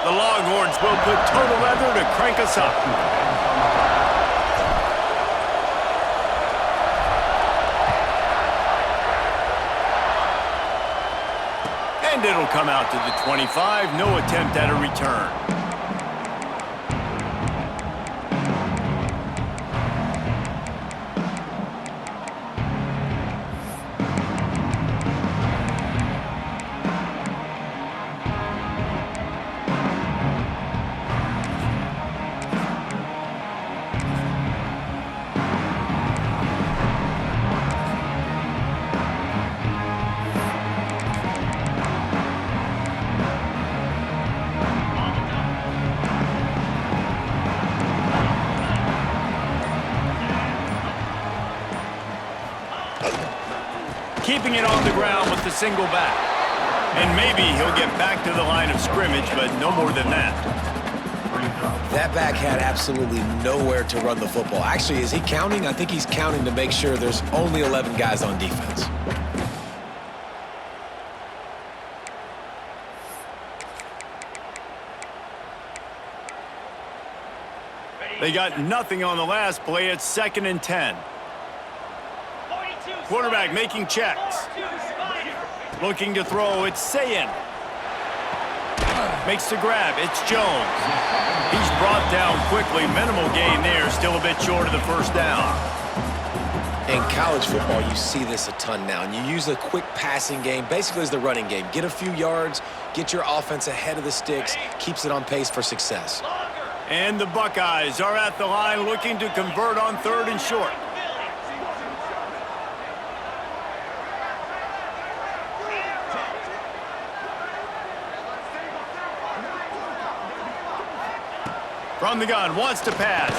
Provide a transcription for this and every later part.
The Longhorns will put total leather to crank us up. And it'll come out to the 25. No attempt at a return. Keeping it on the ground with the single back. And maybe he'll get back to the line of scrimmage, but no more than that. That back had absolutely nowhere to run the football. Actually, is he counting? I think he's counting to make sure there's only 11 guys on defense. They got nothing on the last play. It's 2nd and 10. Quarterback making checks. Looking to throw, it's Sayin. Makes the grab, it's Jones. He's brought down quickly. Minimal gain there, still a bit short of the first down. In college football, you see this a ton now. And you use a quick passing game, basically as the running game. Get a few yards, get your offense ahead of the sticks, keeps it on pace for success. And the Buckeyes are at the line looking to convert on 3rd and short. From the gun, wants to pass.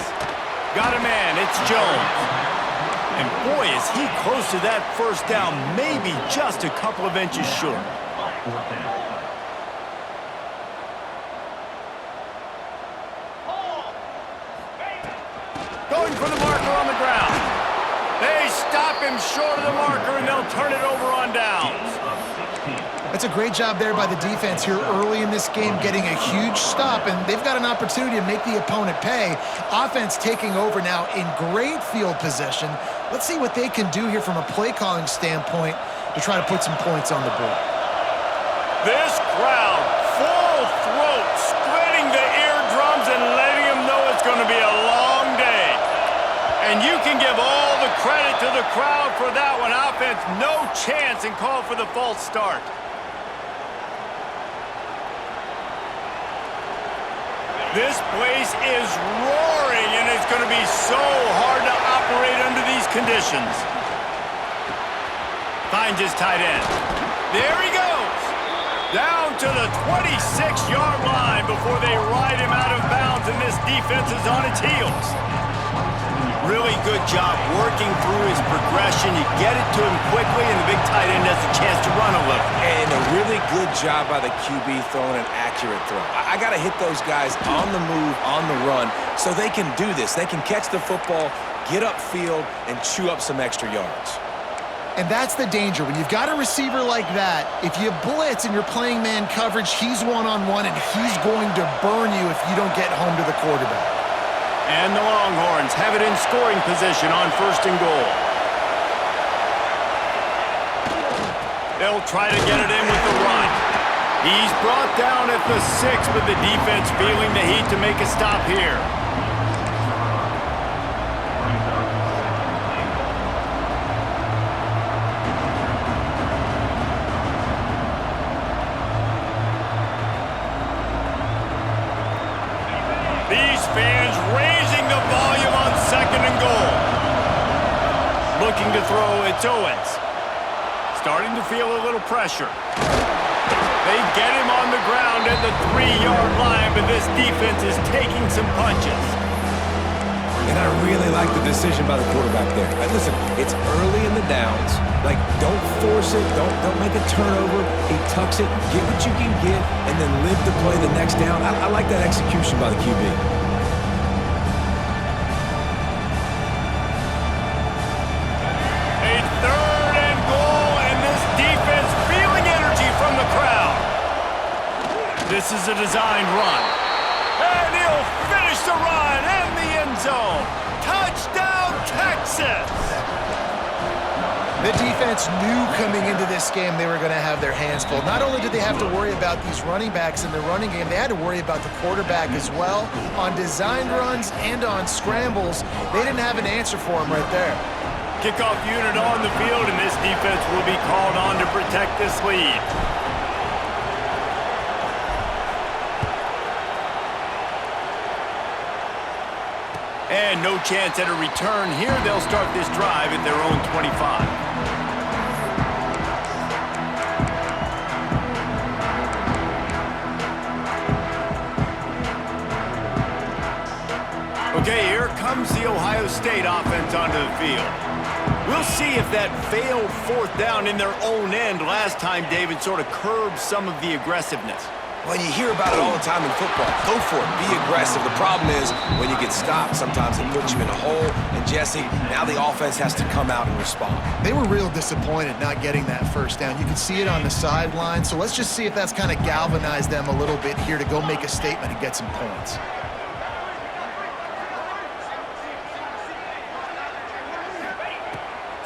Got a man, it's Jones. And boy, is he close to that first down, maybe just a couple of inches short. Going for the marker on the ground. They stop him short of the marker, and they'll turn it over on downs. That's a great job there by the defense here early in this game, getting a huge stop, and they've got an opportunity to make the opponent pay. Offense taking over now in great field position. Let's see what they can do here from a play-calling standpoint to try to put some points on the board. This crowd, full throat, splitting the eardrums and letting them know it's going to be a long day. And you can give all the credit to the crowd for that one. Offense, no chance, and call for the false start. This place is roaring, and it's going to be so hard to operate under these conditions. Finds his tight end. There he goes. Down to the 26-yard line before they ride him out of bounds, and this defense is on its heels. Really good job working through his progression. You get it to him quickly, and the big tight end has a chance to run a little. And a really good job by the QB throwing an accurate throw. I got to hit those guys on the move, on the run, so they can do this. They can catch the football, get upfield, and chew up some extra yards. And that's the danger. When you've got a receiver like that, if you blitz and you're playing man coverage, he's one-on-one, and he's going to burn you if you don't get home to the quarterback. And the Longhorns have it in scoring position on 1st and goal. They'll try to get it in with the run. He's brought down at the 6, but the defense feeling the heat to make a stop here. These fans raising the volume on 2nd and goal. Looking to throw, it's Owens. Starting to feel a little pressure. They get him on the ground at the 3-yard line, but this defense is taking some punches. And I really like the decision by the quarterback there. Listen, it's early in the downs. Like, don't force it. Don't make a turnover. He tucks it, get what you can get, and then live to play the next down. I like that execution by the QB. This This is a designed run. And he'll finish the run in the end zone. Touchdown, Texas! The defense knew coming into this game they were going to have their hands full. Not only did they have to worry about these running backs in the running game, they had to worry about the quarterback as well. On designed runs and on scrambles, they didn't have an answer for him right there. Kickoff unit on the field, and this defense will be called on to protect this lead. And no chance at a return here. They'll start this drive at their own 25. Okay, here comes the Ohio State offense onto the field. We'll see if that failed fourth down in their own end last time, David, sort of curbed some of the aggressiveness. Well, you hear about it all the time in football. Go for it. Be aggressive. The problem is when you get stopped, sometimes it puts you in a hole. And, Jesse, now the offense has to come out and respond. They were real disappointed not getting that first down. You can see it on the sideline. So let's just see if that's kind of galvanized them a little bit here to go make a statement and get some points.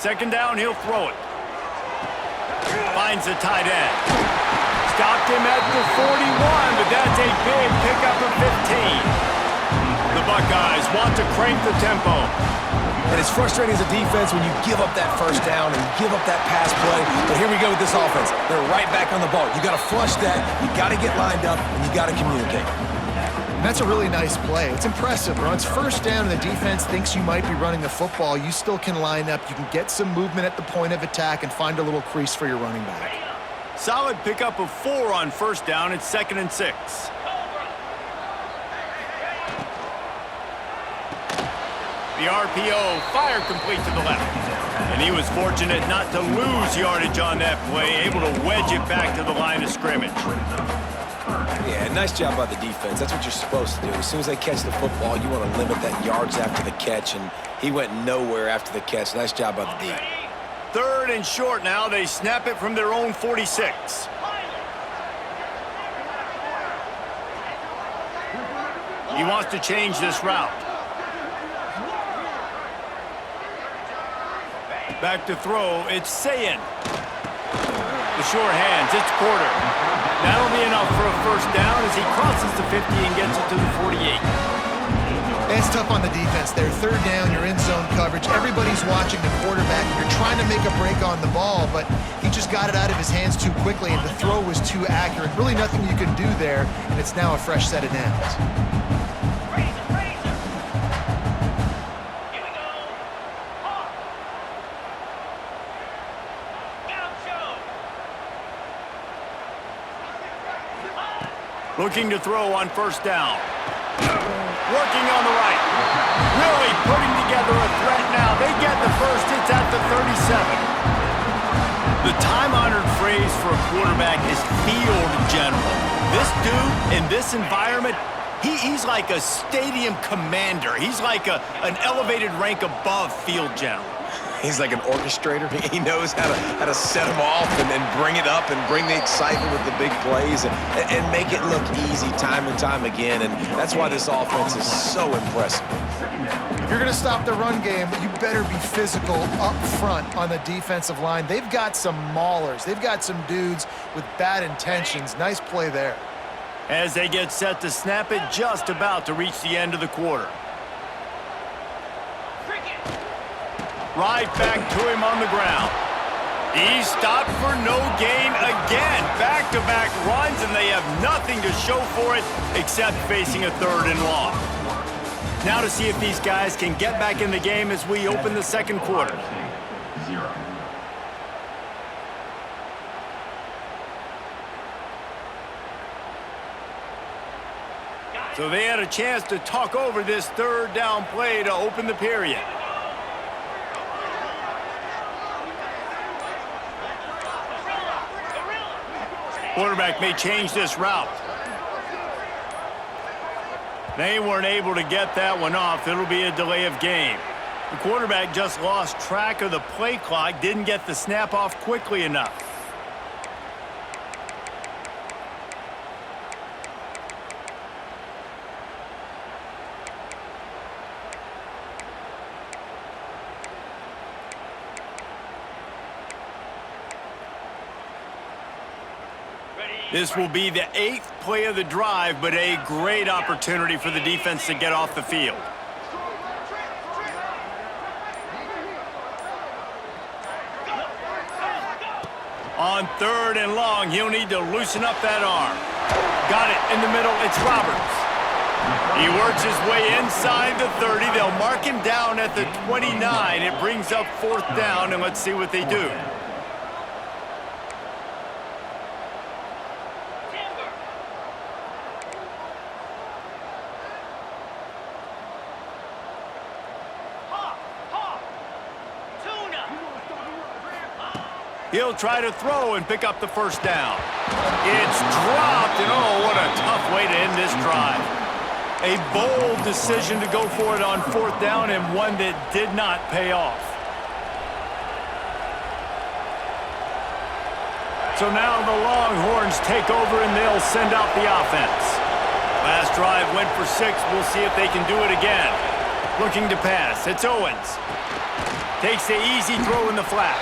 Second down, he'll throw it. Finds the tight end. Stopped him at the 41, but that's a big pickup of 15. The Buckeyes want to crank the tempo. And it's frustrating as a defense when you give up that first down and give up that pass play. But here we go with this offense. They're right back on the ball. You got to flush that, you got to get lined up, and you got to communicate. That's a really nice play. It's impressive. When it's first down and the defense thinks you might be running the football, you still can line up. You can get some movement at the point of attack and find a little crease for your running back. Solid pickup of 4 on first down. It's 2nd and 6. The RPO, fire complete to the left. And he was fortunate not to lose yardage on that play, able to wedge it back to the line of scrimmage. Yeah, nice job by the defense. That's what you're supposed to do. As soon as they catch the football, you want to limit that yards after the catch, and he went nowhere after the catch. Nice job by the D. 3rd and short now. They snap it from their own 46. He wants to change this route. Back to throw. It's Sayin. The sure hands. It's Porter. That'll be enough for a first down as he crosses the 50 and gets it to the 48. It's tough on the defense there. 3rd down, you're in zone coverage. Everybody's watching the quarterback. You're trying to make a break on the ball, but he just got it out of his hands too quickly, and the throw was too accurate. Really nothing you can do there, and it's now a fresh set of downs. Looking to throw on first down. Working on the right. Really putting together a threat now. They get the first. It's at the 37. The time-honored phrase for a quarterback is field general. This dude in this environment, he's like a stadium commander. He's like an elevated rank above field general. He's like an orchestrator. He knows how to set them off and then bring it up and bring the excitement with the big plays and make it look easy time and time again. And that's why this offense is so impressive. If you're going to stop the run game, you better be physical up front on the defensive line. They've got some maulers. They've got some dudes with bad intentions. Nice play there. As they get set to snap it, just about to reach the end of the quarter. Right back to him on the ground. He's stopped for no gain again. Back-to-back runs, and they have nothing to show for it except facing a 3rd and long. Now to see if these guys can get back in the game as we open the 2nd quarter. So they had a chance to talk over this 3rd down play to open the period. Quarterback may change this route. They weren't able to get that one off. It'll be a delay of game. The quarterback just lost track of the play clock, didn't get the snap off quickly enough. This will be the 8th play of the drive, but a great opportunity for the defense to get off the field. On 3rd and long, he'll need to loosen up that arm. Got it in the middle. It's Roberts. He works his way inside the 30. They'll mark him down at the 29. It brings up 4th down, and let's see what they do. He'll try to throw and pick up the 1st down. It's dropped, and oh, what a tough way to end this drive. A bold decision to go for it on 4th down, and one that did not pay off. So now the Longhorns take over, and they'll send out the offense. Last drive went for 6. We'll see if they can do it again. Looking to pass. It's Owens. Takes the easy throw in the flat.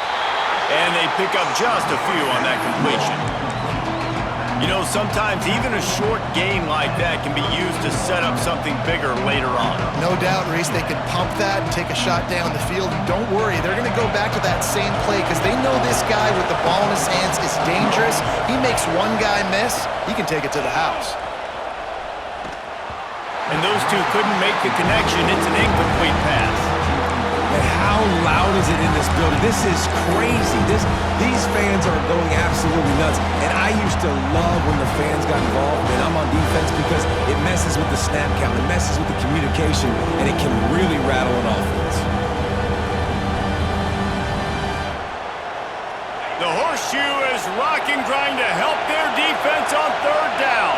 And they pick up just a few on that completion. You know, sometimes even a short game like that can be used to set up something bigger later on. No doubt, Reese, they can pump that and take a shot down the field. And don't worry, they're going to go back to that same play because they know this guy with the ball in his hands is dangerous. He makes one guy miss, he can take it to the house. And those two couldn't make the connection. It's an incomplete pass. And how loud is it in this building? This is crazy. These fans are going absolutely nuts. And I used to love when the fans got involved, and I'm on defense because it messes with the snap count, it messes with the communication, and it can really rattle an offense. The horseshoe is rocking, trying to help their defense on 3rd down.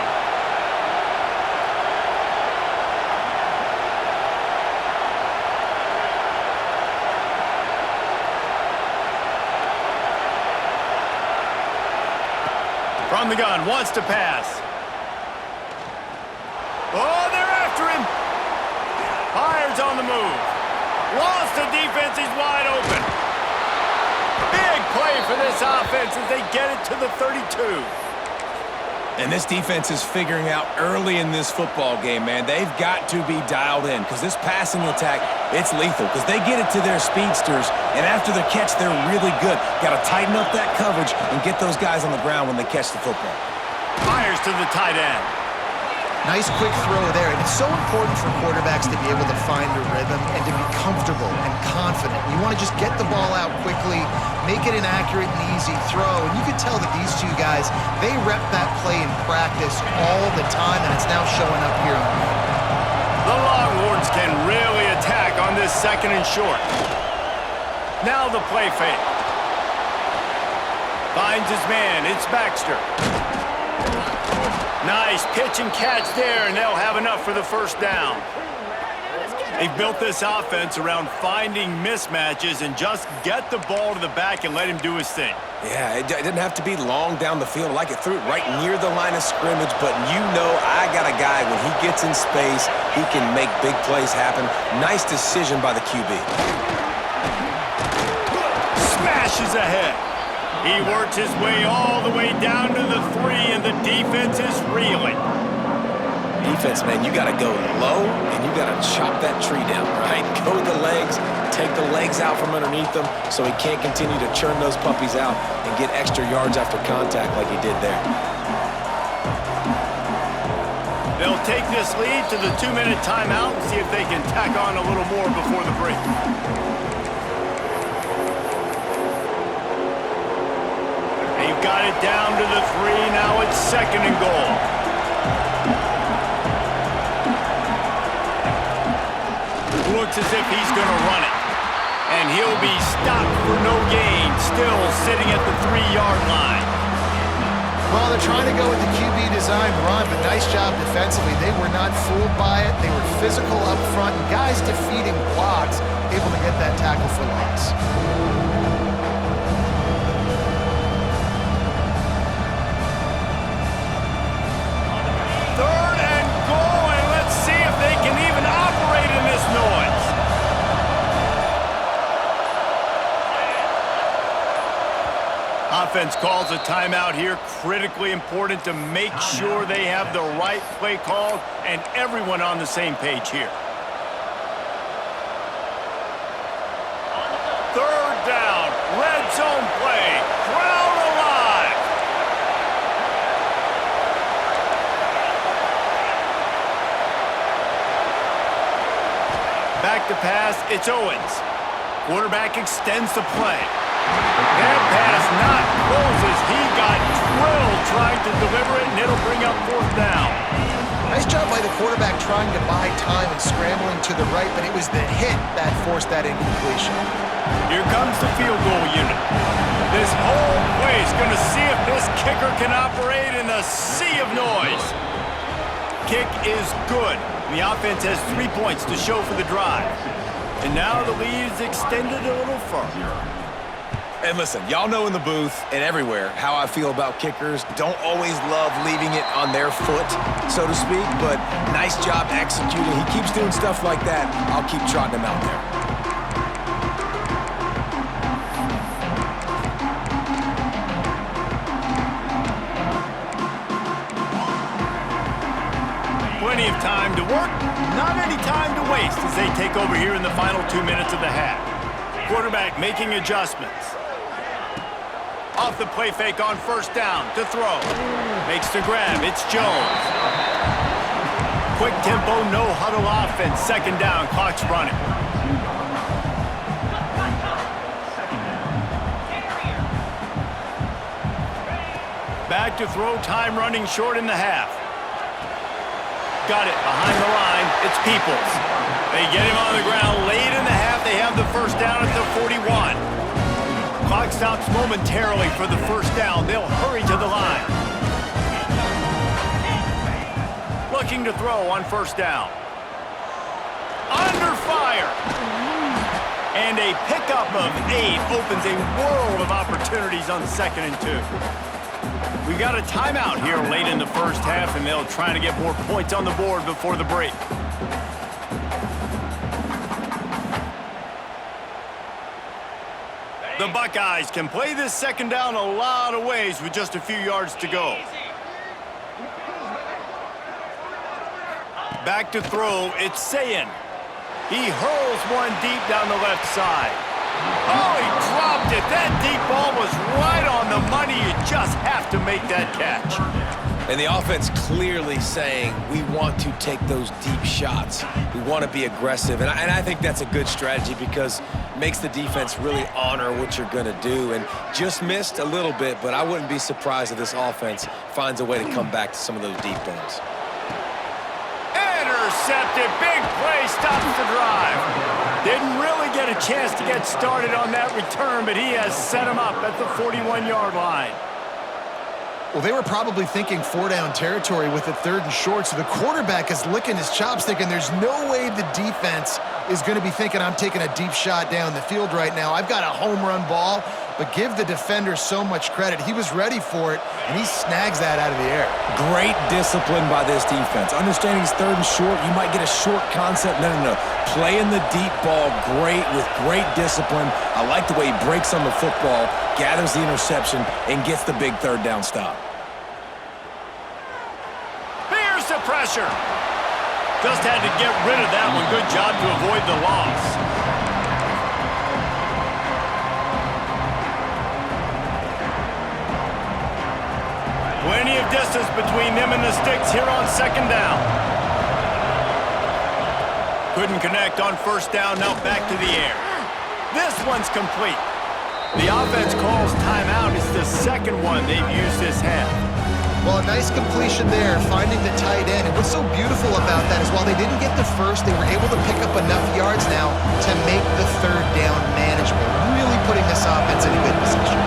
From the gun, wants to pass. Oh, they're after him. Fires on the move. Lost the defense, he's wide open. Big play for this offense as they get it to the 32. And this defense is figuring out early in this football game, man. They've got to be dialed in because this passing attack, it's lethal because they get it to their speedsters, and after the catch, they're really good. Got to tighten up that coverage and get those guys on the ground when they catch the football. Fires to the tight end. Nice quick throw there, and it's so important for quarterbacks to be able to find a rhythm and to be comfortable and confident. You want to just get the ball out quickly, make it an accurate and easy throw, and you can tell that these two guys, they rep that play in practice all the time, and it's now showing up here on the field. The Longhorns can really attack on this 2nd and short. Now the play fake. Finds his man, it's Baxter. Nice pitch and catch there, and they'll have enough for the 1st down. They've built this offense around finding mismatches and just get the ball to the back and let him do his thing. Yeah, it didn't have to be long down the field. Like it threw it right near the line of scrimmage, but you know I got a guy, when he gets in space, he can make big plays happen. Nice decision by the QB. Smashes ahead. He works his way all the way down to the 3, and the defense is reeling. Defense, man, you got to go low, and you got to chop that tree down, right? Go to the legs, take the legs out from underneath them so he can't continue to churn those puppies out and get extra yards after contact like he did there. They'll take this lead to the 2-minute timeout and see if they can tack on a little more before the break. They've got it down to the 3. Now it's 2nd and goal. Looks as if he's going to run it. And he'll be stopped for no gain, still sitting at the 3-yard line. Well, they're trying to go with the QB design run, but nice job defensively. They were not fooled by it. They were physical up front, and guys defeating blocks, able to get that tackle for loss. Offense calls a timeout here. Critically important to make sure they have the right play called and everyone on the same page here. Third down, red zone play, crowd alive. Back to pass, it's Owens. Quarterback extends the play. That pass not closes. He got drilled trying to deliver it, and it'll bring up fourth down. Nice job by the quarterback trying to buy time and scrambling to the right, but it was the hit that forced that incompletion. Here comes the field goal unit. This whole place going to see if this kicker can operate in a sea of noise. Kick is good. The offense has 3 points to show for the drive. And now the lead is extended a little further. And listen, y'all know in the booth and everywhere how I feel about kickers. Don't always love leaving it on their foot, so to speak, but nice job executing. He keeps doing stuff like that. I'll keep trotting him out there. Plenty of time to work, not any time to waste as they take over here in the final 2 minutes of the half. Quarterback making adjustments. Off the play fake on first down to throw. Makes the grab, it's Jones. Quick tempo, no huddle offense. Second down, clock's running. Back to throw, time running short in the half. Got it behind the line, it's Peoples. They get him on the ground late in the half. They have the first down at the 41. Clock stops momentarily for the first down. They'll hurry to the line. Looking to throw on first down. Under fire. And a pickup of 8 opens a world of opportunities on 2nd and 2. We got a timeout here late in the first half, and they'll try to get more points on the board before the break. The Buckeyes can play this second down a lot of ways with just a few yards to go. Back to throw, it's Sayin. He hurls one deep down the left side. Oh, he dropped it. That deep ball was right on the money. You just have to make that catch. And the offense clearly saying, we want to take those deep shots. We want to be aggressive. And I think that's a good strategy because it makes the defense really honor what you're going to do. And just missed a little bit, but I wouldn't be surprised if this offense finds a way to come back to some of those deep balls. Intercepted. Big play stops the drive. Didn't really get a chance to get started on that return, but he has set him up at the 41-yard line. Well, they were probably thinking 4-down territory with it 3rd and short, so the quarterback is licking his chops thinking there's no way the defense is going to be thinking I'm taking a deep shot down the field right now. I've got a home run ball, but give the defender so much credit. He was ready for it, and he snags that out of the air. Great discipline by this defense. Understanding it's 3rd and short, you might get a short concept. No. Playing the deep ball great with great discipline. I like the way he breaks on the football, gathers the interception, and gets the big 3rd down stop. Here's the pressure. Just had to get rid of that one. Good job to avoid the loss. Plenty of distance between them and the sticks here on 2nd down. Couldn't connect on first down, now back to the air. This one's complete. The offense calls timeout. It's the 2nd one they've used this half. Well, a nice completion there, finding the tight end. And what's so beautiful about that is while they didn't get the first, they were able to pick up enough yards now to make the 3rd down manageable, really putting this offense in a good position.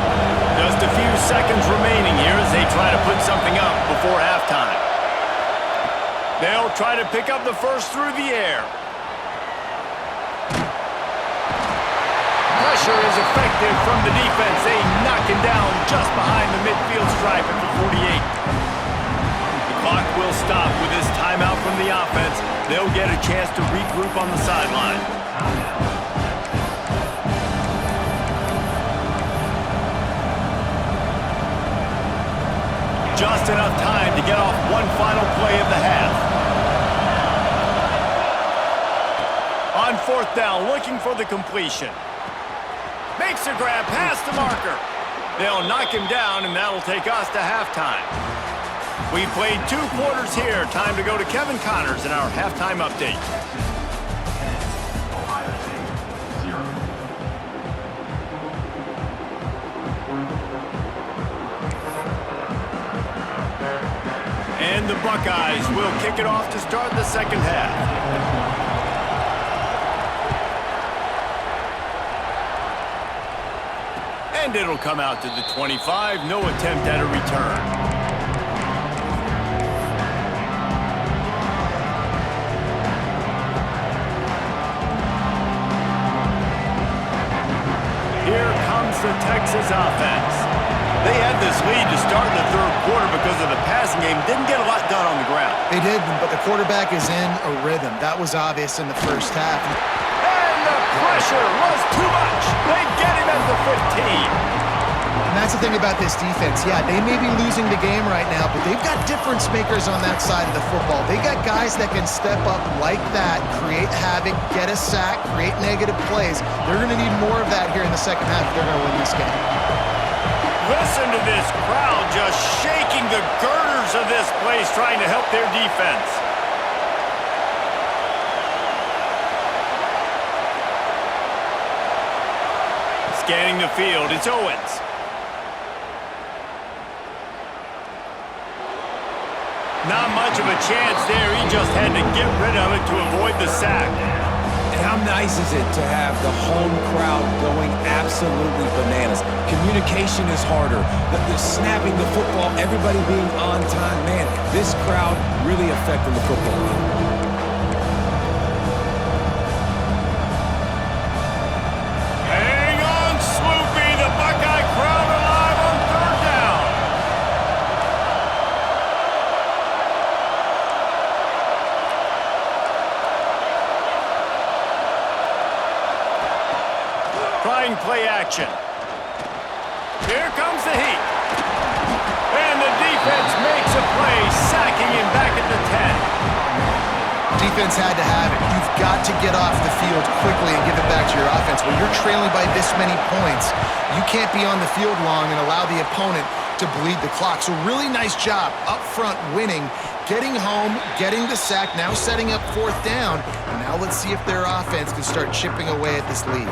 Just a few seconds remaining here as they try to put something up before halftime. They'll try to pick up the first through the air. Pressure is effective from the defense. They knock him down just behind the midfield stripe at the 48. The clock will stop with this timeout from the offense. They'll get a chance to regroup on the sideline. Just enough time to get off one final play of the half. On fourth down, looking for the completion. Makes a grab past the marker. They'll knock him down, and that'll take us to halftime. We've played 2 quarters here. Time to go to Kevin Connors in our halftime update. And the Buckeyes will kick it off to start the second half. And it'll come out to the 25. No attempt at a return. Here comes the Texas offense. They had this lead to start in the third quarter because of the passing game. Didn't get a lot done on the ground. They did, but the quarterback is in a rhythm. That was obvious in the first half. And the pressure was too much. They get him at the 15. And that's the thing about this defense. Yeah, they may be losing the game right now, but they've got difference makers on that side of the football. They got guys that can step up like that, create havoc, get a sack, create negative plays. They're going to need more of that here in the second half if they're going to win this game. Listen to this crowd just shaking the girders of this place trying to help their defense. Scanning the field, it's Owens. Not much of a chance there. He just had to get rid of it to avoid the sack. And how nice is it to have the home crowd going absolutely bananas? Communication is harder. The snapping the football, everybody being on time. Man, this crowd really affecting the football game. Hang on, Sloopy. The Buckeye crowd alive on third down. Trying play action. Here comes the heat. And the defense makes a play, sacking him back at the 10. Defense had to have it. You've got to get off the field quickly and give it back to your offense. When you're trailing by this many points, you can't be on the field long and allow the opponent to bleed the clock. So really nice job up front winning, getting home, getting the sack, now setting up fourth down. And now let's see if their offense can start chipping away at this lead.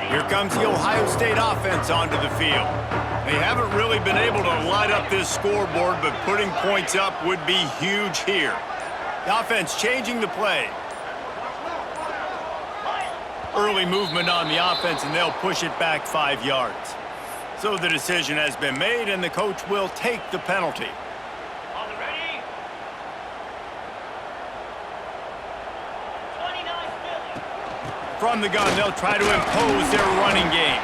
Here comes the Ohio State offense onto the field. They haven't really been able to light up this scoreboard, but putting points up would be huge here. The offense changing the play. Early movement on the offense, and they'll push it back 5 yards. So the decision has been made, and the coach will take the penalty. From the gun, they'll try to impose their running game.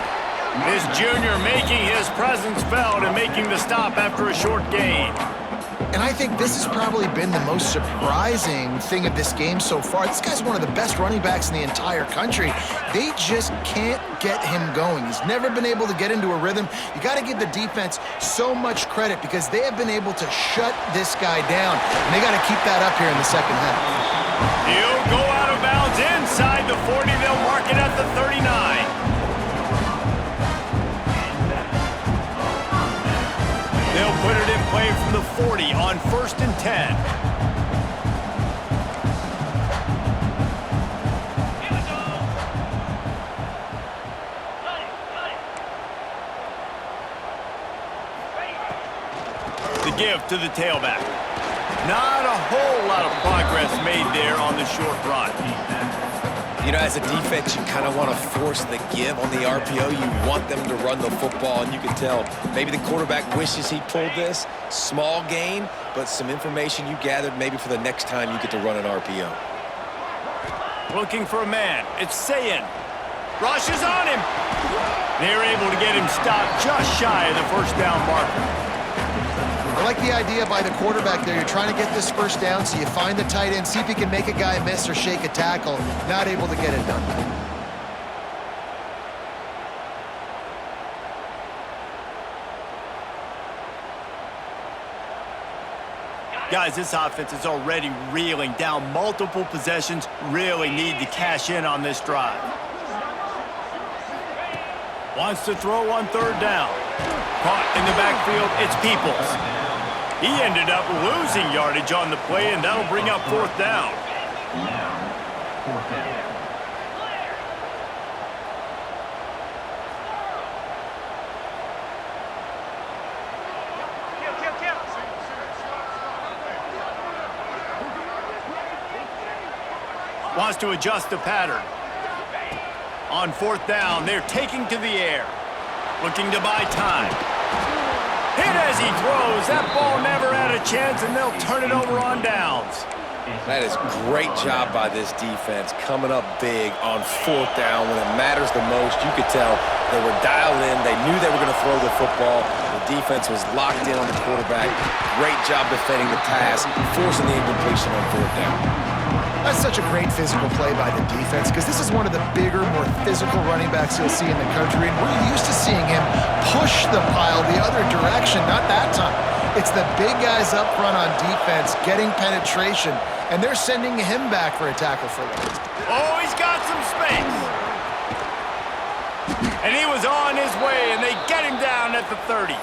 This junior making his presence felt and making the stop after a short gain. And I think this has probably been the most surprising thing of this game so far. This guy's one of the best running backs in the entire country. They just can't get him going. He's never been able to get into a rhythm. You got to give the defense so much credit because they have been able to shut this guy down. And they got to keep that up here in the second half. He'll go out of bounds inside the 40. They'll mark it at the 39. They'll put it in play from the 40 on 1st and 10. The give to the tailback. Not a whole lot of progress made there on the short run. You know, as a defense, you kind of want to force the give on the RPO. You want them to run the football, and you can tell maybe the quarterback wishes he pulled this. Small gain, but some information you gathered maybe for the next time you get to run an RPO. Looking for a man. It's Sayin. Rushes on him. They're able to get him stopped just shy of the first down marker. I like the idea by the quarterback there. You're trying to get this first down, so you find the tight end, see if he can make a guy miss or shake a tackle. Not able to get it done. Guys, this offense is already reeling down multiple possessions. Really need to cash in on this drive. Wants to throw on third down. Caught in the backfield, it's Peoples. He ended up losing yardage on the play, and that'll bring up fourth down. Wants to adjust the pattern. On fourth down, they're taking to the air. Looking to buy time. Hit as he throws. That ball never had a chance, and they'll turn it over on downs. That is great job by this defense, coming up big on fourth down when it matters the most. You could tell they were dialed in. They knew they were going to throw the football. The defense was locked in on the quarterback. Great job defending the pass, forcing the incompletion on fourth down. That's such a great physical play by the defense because this is one of the bigger, more physical running backs you'll see in the country, and we're used to seeing him push the pile the other direction. Not that time. It's the big guys up front on defense getting penetration, and they're sending him back for a tackle for loss. Oh, he's got some space. And he was on his way, and they get him down at the 30.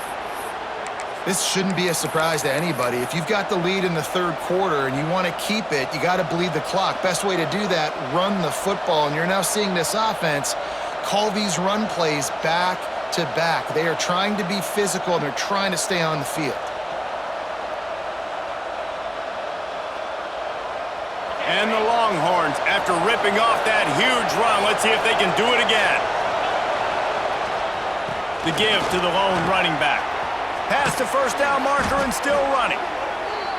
This shouldn't be a surprise to anybody. If you've got the lead in the third quarter and you want to keep it, you got to bleed the clock. Best way to do that, run the football. And you're now seeing this offense call these run plays back to back. They are trying to be physical, and they're trying to stay on the field. And the Longhorns, after ripping off that huge run, let's see if they can do it again. The give to the lone running back. Past the first down marker and still running.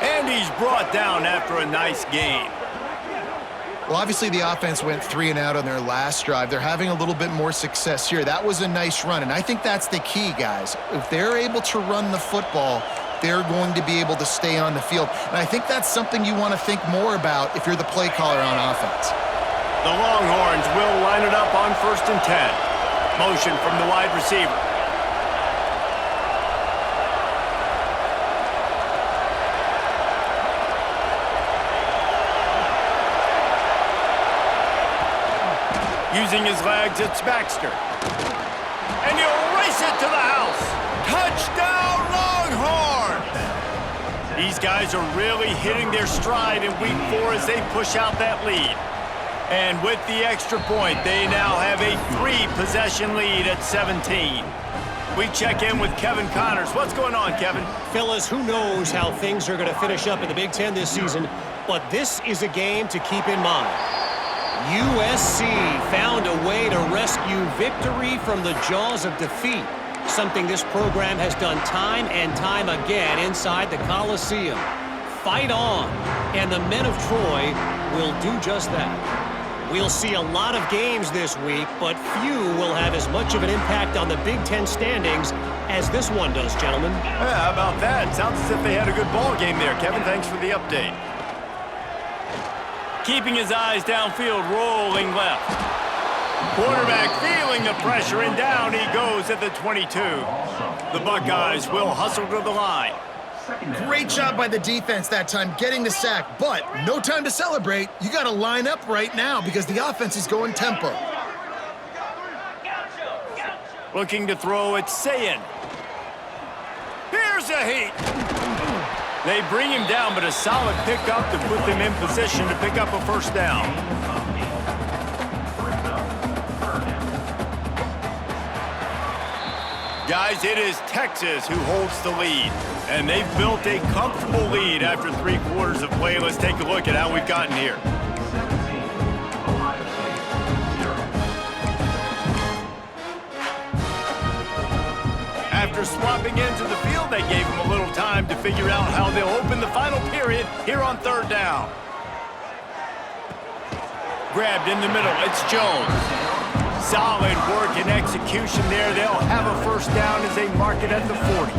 And he's brought down after a nice gain. Well, obviously the offense went 3 and out on their last drive. They're having a little bit more success here. That was a nice run, and I think that's the key, guys. If they're able to run the football, they're going to be able to stay on the field. And I think that's something you want to think more about if you're the play caller on offense. The Longhorns will line it up on 1st and 10. Motion from the wide receiver. Using his legs, it's Baxter. And he'll race it to the house. Touchdown, Longhorns! These guys are really hitting their stride in week 4 as they push out that lead. And with the extra point, they now have a 3-possession lead at 17. We check in with Kevin Connors. What's going on, Kevin? Fellas, who knows how things are going to finish up in the Big Ten this season, but this is a game to keep in mind. USC found a way to rescue victory from the jaws of defeat, something this program has done time and time again inside the Coliseum. Fight on, and the men of Troy will do just that. We'll see a lot of games this week, but few will have as much of an impact on the Big Ten standings as this one does, gentlemen. Yeah, how about that? Sounds as if they had a good ball game there. Kevin, thanks for the update. Keeping his eyes downfield, rolling left. Quarterback feeling the pressure, and down he goes at the 22. The Buckeyes will hustle to the line. Great job by the defense that time getting the sack, but no time to celebrate. You got to line up right now because the offense is going tempo. Looking to throw, it's Sayin. Here's a heat. They bring him down, but a solid pickup to put them in position to pick up a first down. Guys, it is Texas who holds the lead, and they've built a comfortable lead after 3 quarters of play. Let's take a look at how we've gotten here. After swapping into the field, they gave him a little time to figure out how they'll open the final period here on 3rd down. Grabbed in the middle, it's Jones. Solid work and execution there. They'll have a first down as they mark it at the 40.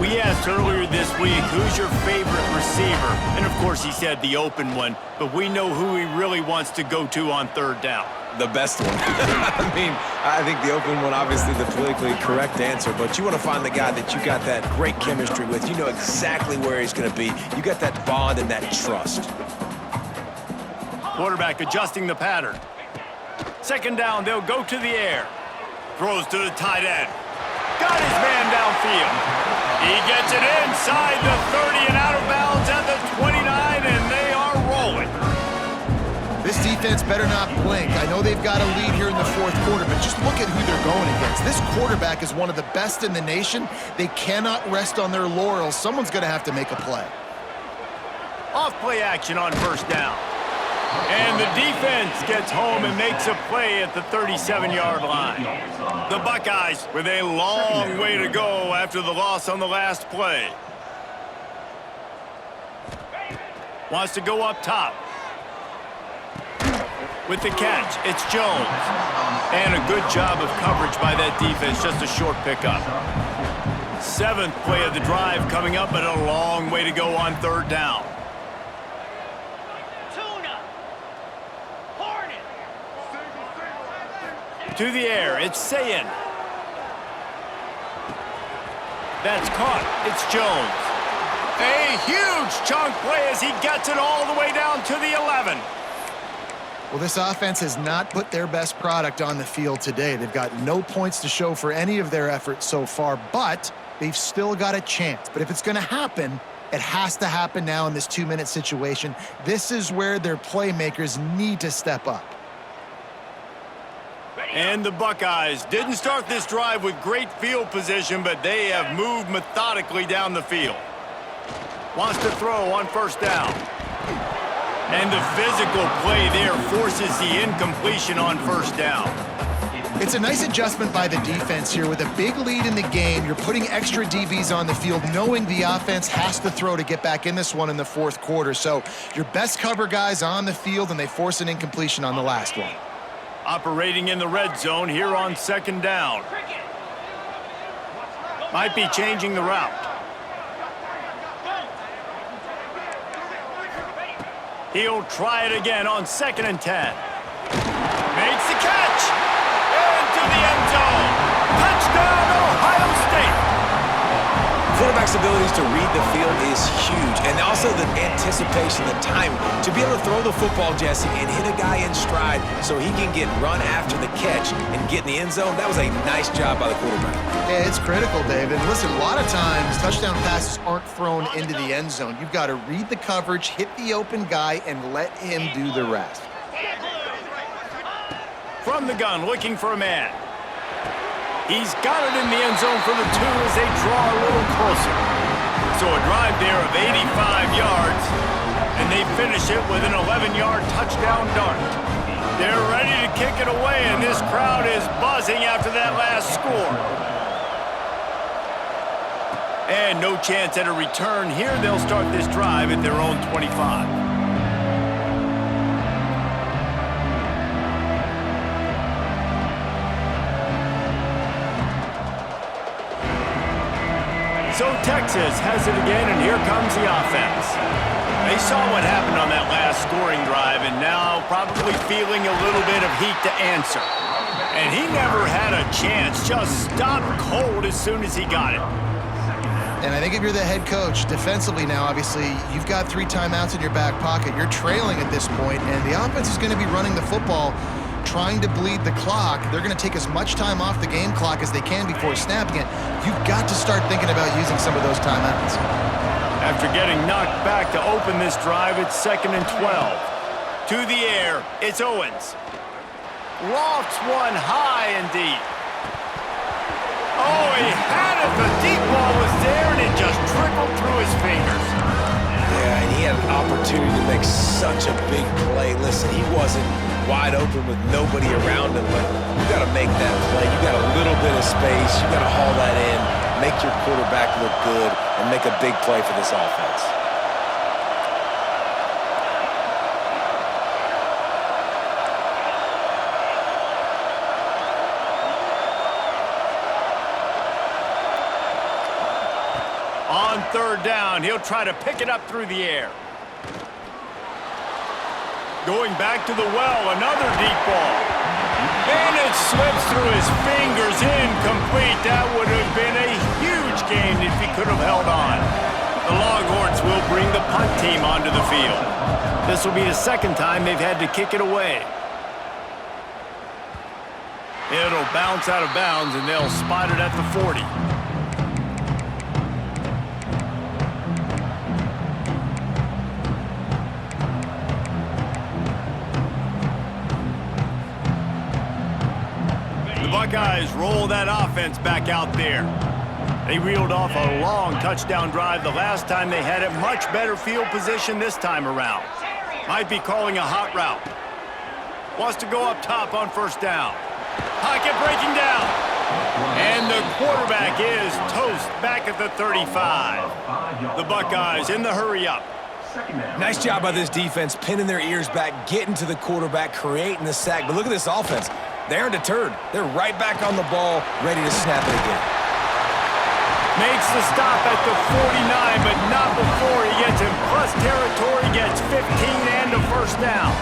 We asked earlier this week, who's your favorite receiver? And of course he said the open one, but we know who he really wants to go to on 3rd down. the best one. I mean, I think the open one, obviously the politically correct answer, but you want to find the guy that you got that great chemistry with. You know exactly where he's going to be. You got that bond and that trust. Quarterback adjusting the pattern. Second down, they'll go to the air. Throws to the tight end. Got his man downfield. He gets it inside the 30 and out of bounds at the 29, and they are rolling. This defense better not blink. I know they've got a lead here in the fourth quarter, but just look at who they're going against. This quarterback is one of the best in the nation. They cannot rest on their laurels. Someone's going to have to make a play. Off play action on first down. And the defense gets home and makes a play at the 37-yard line. The Buckeyes with a long way to go after the loss on the last play. Wants to go up top. With the catch, it's Jones. And a good job of coverage by that defense, just a short pickup. Seventh play of the drive coming up, but a long way to go on third down. To the air, it's Sayin. That's caught. It's Jones. A huge chunk play as he gets it all the way down to the 11. Well, this offense has not put their best product on the field today. They've got no points to show for any of their efforts so far, but they've still got a chance. But if it's going to happen, it has to happen now in this 2-minute situation. This is where their playmakers need to step up. And the Buckeyes didn't start this drive with great field position, but they have moved methodically down the field. Wants to throw on first down. And the physical play there forces the incompletion on first down. It's a nice adjustment by the defense here. With a big lead in the game, you're putting extra DBs on the field, knowing the offense has to throw to get back in this one in the fourth quarter. So your best cover guys on the field, and they force an incompletion on the last one. Operating in the red zone here on second down. Might be changing the route. He'll try it again on 2nd and 10. Makes the catch. Into the end zone. Touchdown, Ohio State. Quarterback's abilities to read the field is huge, and also the anticipation, the timing. To be able to throw the football, Jesse, and hit a guy in stride so he can get run after the catch and get in the end zone, that was a nice job by the quarterback. Yeah, it's critical, David. Listen, a lot of times touchdown passes aren't thrown into the end zone. You've got to read the coverage, hit the open guy, and let him do the rest. From the gun, looking for a man. He's got it in the end zone for the 2 as they draw a little closer. So a drive there of 85 yards, and they finish it with an 11-yard touchdown dart. They're ready to kick it away, and this crowd is buzzing after that last score. And no chance at a return here. They'll start this drive at their own 25. So Texas has it again, and here comes the offense. They saw what happened on that last scoring drive, and now probably feeling a little bit of heat to answer. And he never had a chance, just stopped cold as soon as he got it. And I think if you're the head coach, defensively now, obviously, you've got 3 timeouts in your back pocket. You're trailing at this point, and the offense is going to be running the football, trying to bleed the clock. They're going to take as much time off the game clock as they can before snapping it. You've got to start thinking about using some of those timeouts. After getting knocked back to open this drive, it's 2nd and 12. To the air, it's Owens. Lofts one high and deep. Oh, he had it. The deep ball was there, and it just trickled through his fingers. Yeah, and he had an opportunity to make such a big play. Listen, he wasn't wide open with nobody around him, but you got to make that play. You got a little bit of space. You got to haul that in, make your quarterback look good, and make a big play for this offense. On third down, he'll try to pick it up through the air. Going back to the well, another deep ball. And it slips through his fingers, incomplete. That would have been a huge gain if he could have held on. The Longhorns will bring the punt team onto the field. This will be the second time they've had to kick it away. It'll bounce out of bounds, and they'll spot it at the 40. The Buckeyes roll that offense back out there. They reeled off a long touchdown drive the last time they had it. Much better field position this time around. Might be calling a hot route. Wants to go up top on first down. Pocket breaking down. And the quarterback is toast back at the 35. The Buckeyes in the hurry up. Nice job by this defense, pinning their ears back, getting to the quarterback, creating the sack. But look at this offense. They aren't deterred. They're right back on the ball, ready to snap it again. Makes the stop at the 49, but not before he gets in plus territory, gets 15 and a first down.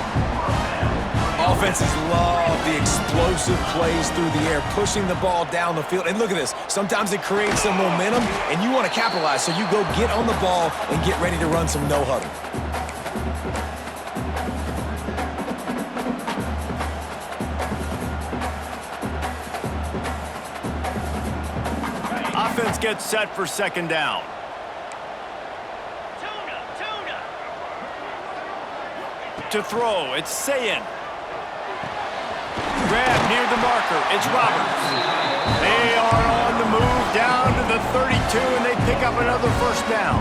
Offenses love the explosive plays through the air, pushing the ball down the field. And look at this. Sometimes it creates some momentum, and you want to capitalize. So you go get on the ball and get ready to run some no-huddle. Offense gets set for second down. To throw, it's Sayin. Grab near the marker, it's Roberts. They are on the move down to the 32, and they pick up another first down.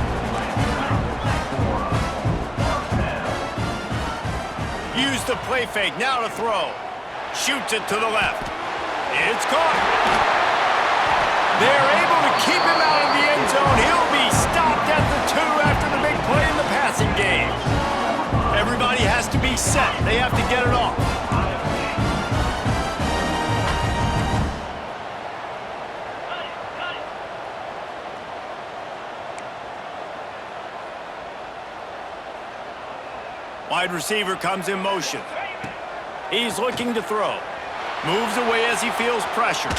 Use the play fake, now to throw. Shoots it to the left. It's caught. They're able to keep him out of the end zone. He'll be stopped at the 2 after the big play in the passing game. Everybody has to be set. They have to get it off. Wide receiver comes in motion. He's looking to throw. Moves away as he feels pressure.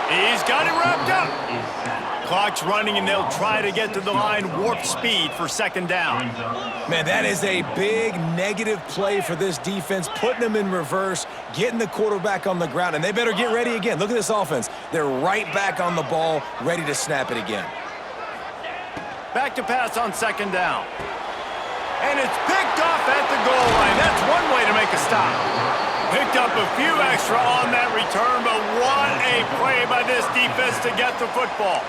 He's got it wrapped up. Clock's running, and they'll try to get to the line warp speed for second down. Man, that is a big negative play for this defense, putting them in reverse, getting the quarterback on the ground, and they better get ready again. Look at this offense. They're right back on the ball, ready to snap it again. Back to pass on second down. And it's picked off at the goal line. That's one way to make a stop. Picked up a few extra on that return, but what a play by this defense to get the football.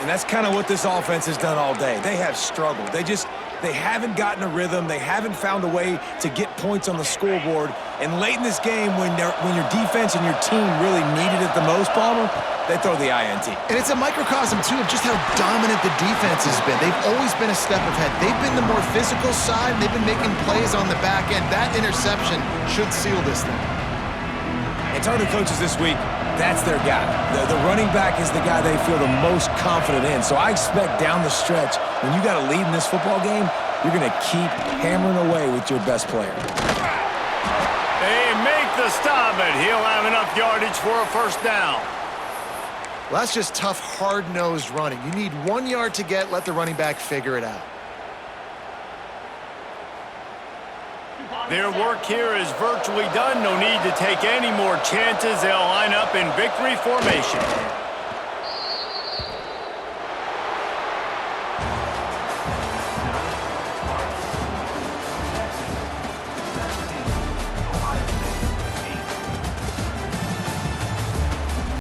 And that's kind of what this offense has done all day. They have struggled. They haven't gotten a rhythm. They haven't found a way to get points on the scoreboard. And late in this game, when your defense and your team really needed it the most, Palmer, they throw the INT. And it's a microcosm, too, of just how dominant the defense has been. They've always been a step ahead. They've been the more physical side, and they've been making plays on the back end. That interception should seal this thing. And talking to coaches this week, that's their guy. The running back is the guy they feel the most confident in. So I expect down the stretch, when you got a lead in this football game, you're going to keep hammering away with your best player. They make the stop, but he'll have enough yardage for a first down. Well, that's just tough, hard-nosed running. You need 1 yard to get, let the running back figure it out. Their work here is virtually done. No need to take any more chances. They'll line up in victory formation.